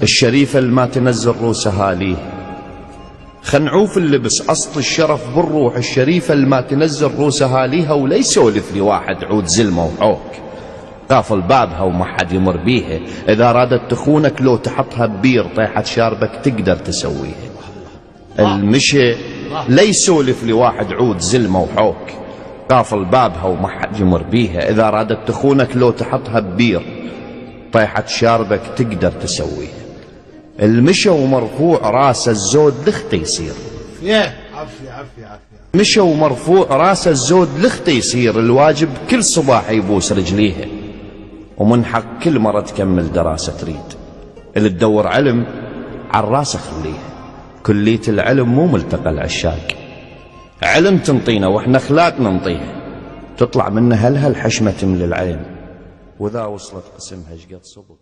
الشريفة اللي ما تنزل روس أهاليه، خنعوف اللبس أصل الشرف بالروح، الشريفة اللي ما تنزل روس أهاليها، ولا يسولف لي واحد عود زلمة وحوك، قافل بابها وما حد يمر بيها، إذا رادت تخونك لو تحطها ببير طيحة شاربك تقدر تسويها. المشي لا يسولف لي واحد عود زلمة وحوك، قافل بابها وما حد يمر بيها، إذا رادت تخونك لو تحطها ببير طيحة شاربك تقدر تسويها. المشى ومرفوع راس الزود لخته يصير، مشى ومرفوع راس الزود لخته يصير، الواجب كل صباح يبوس رجليها، ومن حق كل مرة تكمل دراسة تريد، اللي تدور علم عالراس خليها، كلية العلم مو ملتقى العشاق، علم تنطينا واحنا اخلاق ننطيها، تطلع منها هلها الحشمة تملي العين، وإذا وصلت قسمها شقد صبغ.